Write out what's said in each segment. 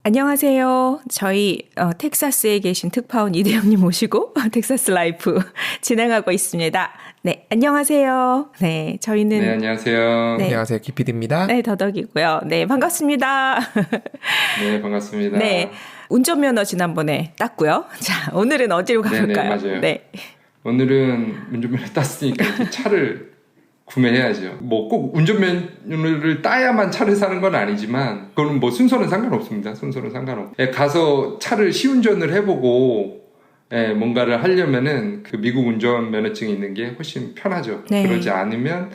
안녕하세요. 저희 텍사스에 계신 특파원 이대영님 모시고 텍사스 라이프 진행하고 있습니다. 네, 안녕하세요. 네, 저희는 네, 안녕하세요. 네. 안녕하세요. 기피디입니다. 네, 더덕이고요. 네, 반갑습니다. 네, 반갑습니다. 네, 운전면허 지난번에 땄고요. 자, 오늘은 어디로 가볼까요? 네네, 맞아요. 네. 오늘은 운전면허 땄으니까 이제 차를 구매해야죠. 뭐 꼭 운전면허를 따야만 차를 사는 건 아니지만 그건 뭐 순서는 상관없습니다. 순서는 상관없고 가서 차를 시운전을 해보고 뭔가를 하려면은 그 미국 운전면허증이 있는 게 훨씬 편하죠. 네. 그러지 않으면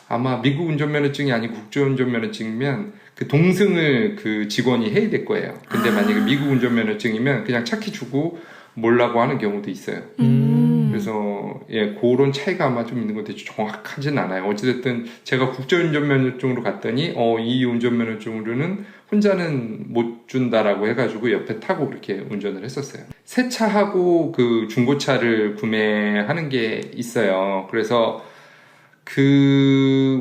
아마 미국 운전면허증이 아니고 국제운전면허증이면 그 동승을 그 직원이 해야 될 거예요. 근데 만약에 미국 운전면허증이면 그냥 차키 주고 몰라고 하는 경우도 있어요. 그래서 그런 차이가 아마 좀 있는 것 같아요. 정확하진 않아요. 어찌됐든 제가 국제운전면허증으로 갔더니 이 운전면허증으로는 혼자는 못 준다라고 해가지고 옆에 타고 그렇게 운전을 했었어요. 새 차하고 그 중고차를 구매하는 게 있어요. 그래서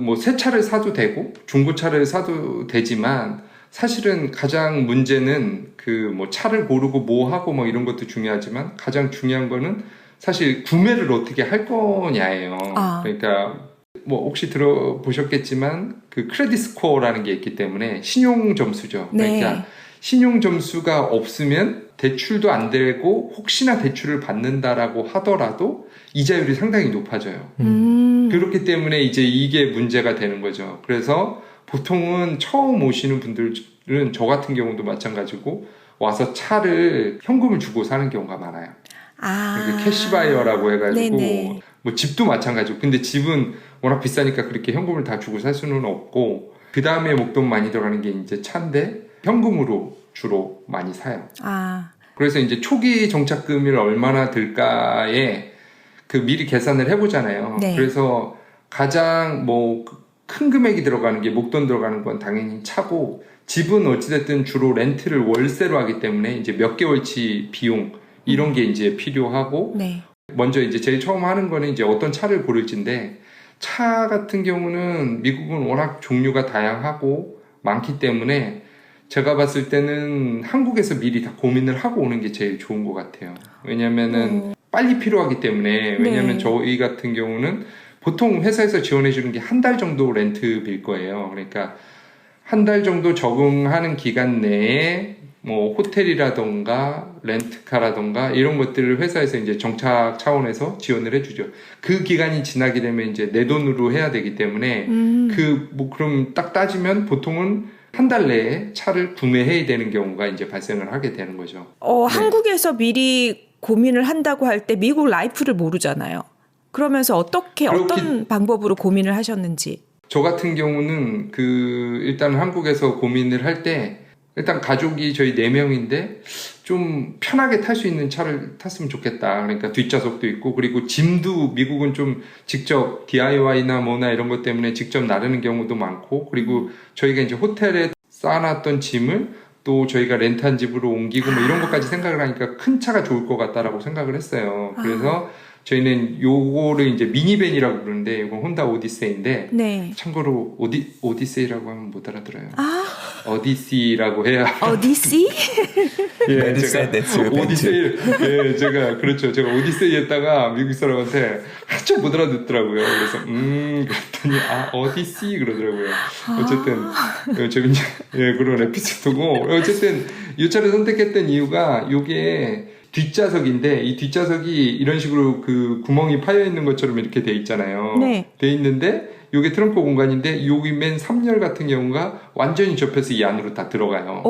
뭐 새 차를 사도 되고 중고차를 사도 되지만 사실은 가장 문제는 그 뭐 차를 고르고 뭐 하고 뭐 이런 것도 중요하지만 가장 중요한 거는 사실 구매를 어떻게 할 거냐예요. 그러니까 뭐 혹시 들어보셨겠지만 그 크레딧 스코어라는 게 있기 때문에 신용 점수죠. 네. 그러니까 신용 점수가 없으면 대출도 안 되고 혹시나 대출을 받는다라고 하더라도 이자율이 상당히 높아져요. 그렇기 때문에 이제 이게 문제가 되는 거죠. 그래서 보통은 처음 오시는 분들은 저 같은 경우도 마찬가지고 와서 차를 현금을 주고 사는 경우가 많아요. 캐시바이어라고 해가지고 네네. 뭐 집도 마찬가지고 근데 집은 워낙 비싸니까 그렇게 현금을 다 주고 살 수는 없고 그 다음에 목돈 많이 들어가는 게 이제 차인데 현금으로 주로 많이 사요. 그래서 이제 초기 정착금이 얼마나 들까에 그 미리 계산을 해보잖아요. 네. 그래서 가장 뭐 큰 금액이 들어가는 게 목돈 들어가는 건 당연히 차고 집은 어찌됐든 주로 렌트를 월세로 하기 때문에 이제 몇 개월치 비용 이런 게 이제 필요하고 네. 먼저 이제 제일 처음 하는 거는 이제 어떤 차를 고를지인데 차 같은 경우는 미국은 워낙 종류가 다양하고 많기 때문에 제가 봤을 때는 한국에서 미리 다 고민을 하고 오는 게 제일 좋은 것 같아요. 왜냐면은 빨리 필요하기 때문에 왜냐면 저희 같은 경우는 보통 회사에서 지원해 주는 게 한 달 정도 렌트 빌 거예요. 그러니까 한 달 정도 적응하는 기간 내에 뭐 호텔이라던가 렌트카라던가 이런 것들을 회사에서 이제 정착 차원에서 지원을 해주죠. 그 기간이 지나게 되면 이제 내 돈으로 해야 되기 때문에 그럼 딱 따지면 보통은 한 달 내에 차를 구매해야 되는 경우가 이제 발생을 하게 되는 거죠. 한국에서 미리 고민을 한다고 할 때 미국 라이프를 모르잖아요. 그러면서 어떤 방법으로 고민을 하셨는지. 저 같은 경우는 일단 한국에서 고민을 할 때 일단 가족이 저희 4명인데 좀 편하게 탈 수 있는 차를 탔으면 좋겠다. 그러니까 뒷좌석도 있고 그리고 짐도 미국은 좀 직접 DIY나 뭐나 이런 것 때문에 직접 나르는 경우도 많고 그리고 저희가 이제 호텔에 쌓아놨던 짐을 또 저희가 렌트한 집으로 옮기고 뭐 이런 것까지 생각을 하니까 큰 차가 좋을 것 같다라고 생각을 했어요. 그래서 저희는 요거를 이제 미니밴이라고 부르는데 이건 혼다 오디세이인데 참고로 오디세이라고 하면 못 알아들어요. 어디시라고 해야 어디시? 제가 오디세이 제가 오디세이 했다가 미국 사람한테 한참 못 알아듣더라고요. 그래서 그랬더니 어디시 그러더라고요. 어쨌든 재밌는 그런 에피소드고 어쨌든 이 차를 선택했던 이유가 요게 뒷좌석인데 이 뒷좌석이 이런 식으로 그 구멍이 파여 있는 것처럼 이렇게 돼 있잖아요. 돼 있는데 요게 트렁크 공간인데 여기 맨 3열 같은 경우가 완전히 접혀서 이 안으로 다 들어가요.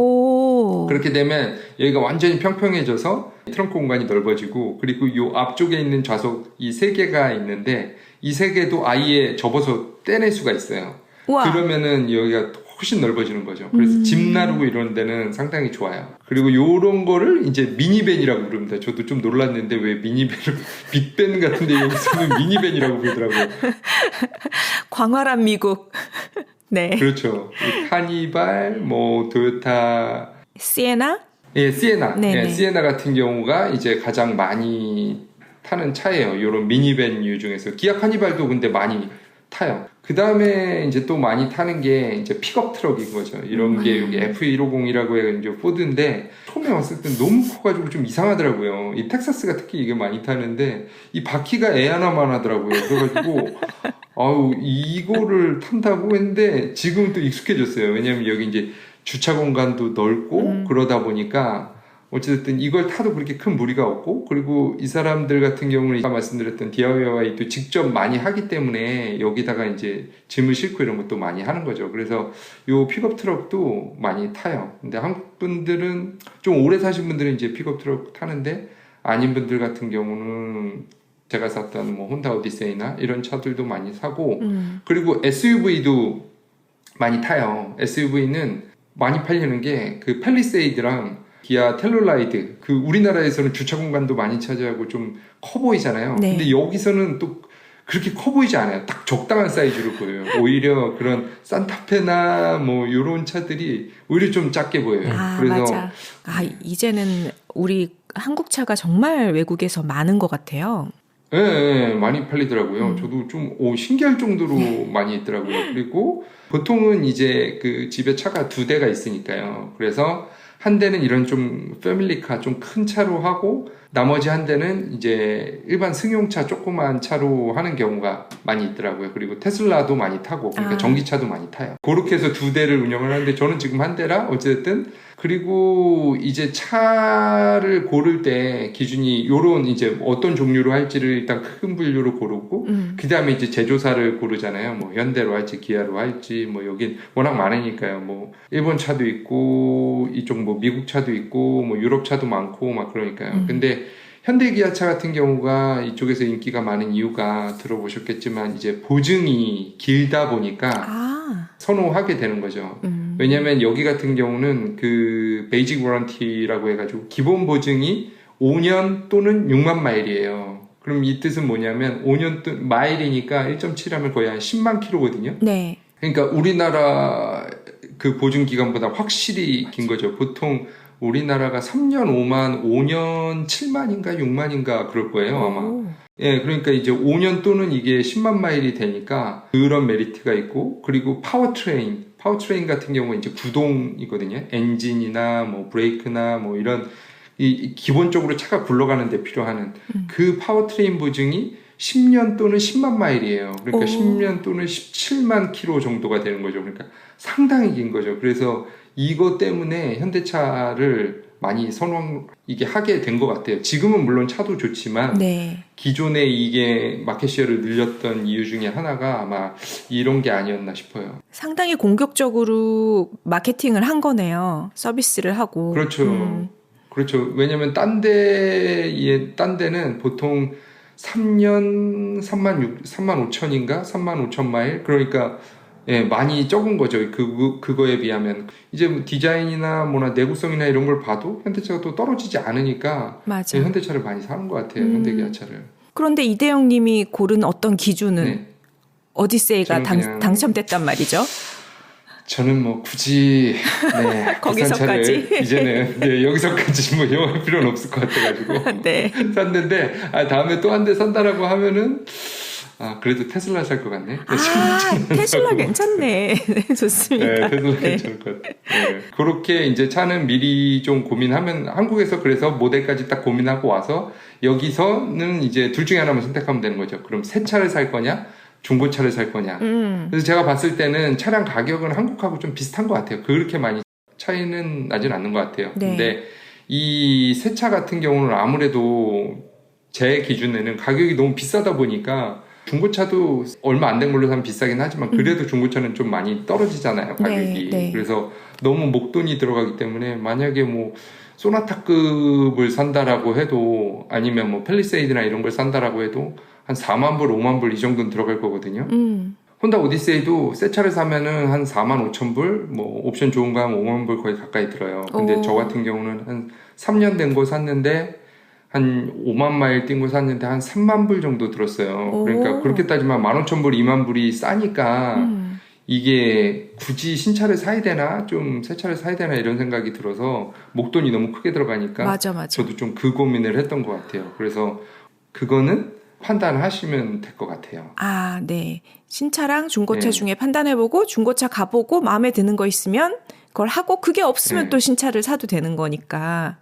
그렇게 되면 여기가 완전히 평평해져서 트렁크 공간이 넓어지고 그리고 요 앞쪽에 있는 좌석 이 3개가 있는데 이 3개도 아예 접어서 떼낼 수가 있어요. 그러면은 여기가 훨씬 넓어지는 거죠. 그래서 짐 나르고 이런 데는 상당히 좋아요. 그리고 요런 거를 이제 미니밴이라고 부릅니다. 저도 좀 놀랐는데 왜 미니밴을 빅밴 같은데 여기서는 미니밴이라고 부르더라고요. 광활한 미국. 네. 그렇죠. 카니발, 뭐 토요타, 시에나? 시에나. 시에나 같은 경우가 이제 가장 많이 타는 차예요. 요런 미니밴 류 중에서 기아 카니발도 근데 많이 타요. 그 다음에 이제 또 많이 타는 게 이제 픽업 트럭인 거죠. 이런 게 여기 F150이라고 해서 이제 포드인데 처음에 왔을 때 너무 커가지고 좀 이상하더라고요. 이 텍사스가 특히 이게 많이 타는데 이 바퀴가 애 하나만 하더라고요. 그래가지고 아우 이거를 탄다고 했는데 지금은 또 익숙해졌어요. 왜냐면 여기 이제 주차 공간도 넓고 그러다 보니까 어쨌든 이걸 타도 그렇게 큰 무리가 없고 그리고 이 사람들 같은 경우는 아까 말씀드렸던 DIY도 직접 많이 하기 때문에 여기다가 이제 짐을 싣고 이런 것도 많이 하는 거죠. 그래서 요 픽업 트럭도 많이 타요. 근데 한국 분들은 좀 오래 사신 분들은 이제 픽업 트럭 타는데 아닌 분들 같은 경우는 제가 샀던 뭐 혼다 오디세이나 이런 차들도 많이 사고 그리고 SUV도 많이 타요. SUV는 많이 팔리는 게 그 팰리세이드랑 기아 텔룰라이드 그 우리나라에서는 주차 공간도 많이 차지하고 좀 커 보이잖아요. 네. 근데 여기서는 또 그렇게 커 보이지 않아요. 딱 적당한 사이즈로 보여요. 오히려 그런 산타페나 뭐 이런 차들이 오히려 좀 작게 보여요. 그래서 맞아. 이제는 우리 한국 차가 정말 외국에서 많은 것 같아요. 네, 많이 팔리더라고요. 저도 좀 신기할 정도로 많이 있더라고요. 그리고 보통은 이제 그 집에 차가 2대가 있으니까요. 그래서 한 대는 이런 좀 패밀리카 좀 큰 차로 하고 나머지 한 대는 이제 일반 승용차 조그만 차로 하는 경우가 많이 있더라고요. 그리고 테슬라도 많이 타고 그러니까 전기차도 많이 타요. 그렇게 해서 2대를 운영을 하는데 저는 지금 한 대라 어쨌든 그리고 이제 차를 고를 때 기준이 요런 이제 어떤 종류로 할지를 일단 큰 분류로 고르고 그 다음에 이제 제조사를 고르잖아요. 뭐 현대로 할지 기아로 할지 뭐 여긴 워낙 많으니까요. 뭐 일본 차도 있고 이쪽 뭐 미국 차도 있고 뭐 유럽 차도 많고 막 그러니까요. 근데 현대 기아차 같은 경우가 이쪽에서 인기가 많은 이유가 들어보셨겠지만 이제 보증이 길다 보니까 선호하게 되는 거죠. 왜냐면 여기 같은 경우는 그 베이직 워런티라고 해가지고 기본 보증이 5년 또는 6만 마일이에요. 그럼 이 뜻은 뭐냐면 5년 마일이니까 1.7하면 거의 한 10만 킬로거든요. 네. 그러니까 우리나라 그 보증 기간보다 확실히 긴 거죠. 보통 우리나라가 3년 5만, 5년 7만인가 6만인가 그럴 거예요, 아마. 예, 그러니까 이제 5년 또는 이게 10만 마일이 되니까 그런 메리트가 있고, 그리고 파워트레인 같은 경우는 이제 구동이거든요. 엔진이나 뭐 브레이크나 뭐 이런 기본적으로 차가 굴러가는 데 필요한 그 파워트레인 보증이 10년 또는 10만 마일이에요. 그러니까 10년 또는 17만 킬로 정도가 되는 거죠. 그러니까 상당히 긴 거죠. 그래서 이거 때문에 현대차를 많이 이게 하게 된 것 같아요. 지금은 물론 차도 좋지만 기존에 이게 마켓시어를 늘렸던 이유 중에 하나가 아마 이런 게 아니었나 싶어요. 상당히 공격적으로 마케팅을 한 거네요. 서비스를 하고. 그렇죠. 그렇죠. 왜냐면 딴 데는 보통 3년 3만 5천인가? 3만 5천 마일? 그러니까 예, 많이 적은 거죠. 그거에 비하면. 이제 뭐 디자인이나 뭐나 내구성이나 이런 걸 봐도 현대차가 또 떨어지지 않으니까 예, 현대차를 많이 사는 것 같아요. 현대기아차를. 그런데 이대영 님이 고른 어떤 기준은 오디세이가 당첨됐단 말이죠? 저는 뭐 굳이 거기서까지 이제는 여기서까지 뭐 영할 필요는 없을 것 같아가지고 샀는데 다음에 또 한 대 산다라고 하면은 그래도 테슬라 살 것 같네. 테슬라 괜찮네. 좋습니다. 네, 테슬라 괜찮을 것 같아요. 네. 그렇게 이제 차는 미리 좀 고민하면 한국에서 그래서 모델까지 딱 고민하고 와서 여기서는 이제 둘 중에 하나만 선택하면 되는 거죠. 그럼 새 차를 살 거냐? 중고차를 살 거냐. 그래서 제가 봤을 때는 차량 가격은 한국하고 좀 비슷한 것 같아요. 그렇게 많이 차이는 나진 않는 것 같아요. 근데 이 새 차 같은 경우는 아무래도 제 기준에는 가격이 너무 비싸다 보니까 중고차도 얼마 안 된 걸로 사면 비싸긴 하지만 그래도 중고차는 좀 많이 떨어지잖아요, 가격이. 그래서 너무 목돈이 들어가기 때문에 만약에 뭐 소나타급을 산다라고 해도 아니면 뭐 팰리세이드나 이런 걸 산다라고 해도 한 4만 불, 5만 불 이 정도는 들어갈 거거든요. 혼다 오디세이도 새 차를 사면은 한 4만 5천 불, 뭐 옵션 좋은 거 하면 5만 불 거의 가까이 들어요. 근데 저 같은 경우는 한 3년 된 거 샀는데 한 5만 마일 뛴 거 샀는데 한 3만 불 정도 들었어요. 그러니까 그렇게 따지면 15,000불, 2만 불이 싸니까 이게 굳이 신차를 사야 되나 좀 새 차를 사야 되나 이런 생각이 들어서 목돈이 너무 크게 들어가니까 저도 좀 그 고민을 했던 것 같아요. 그래서 그거는 판단하시면 될 것 같아요. 아, 네. 신차랑 중고차 네. 중에 판단해보고 중고차 가보고 마음에 드는 거 있으면 그걸 하고 그게 없으면 네. 또 신차를 사도 되는 거니까.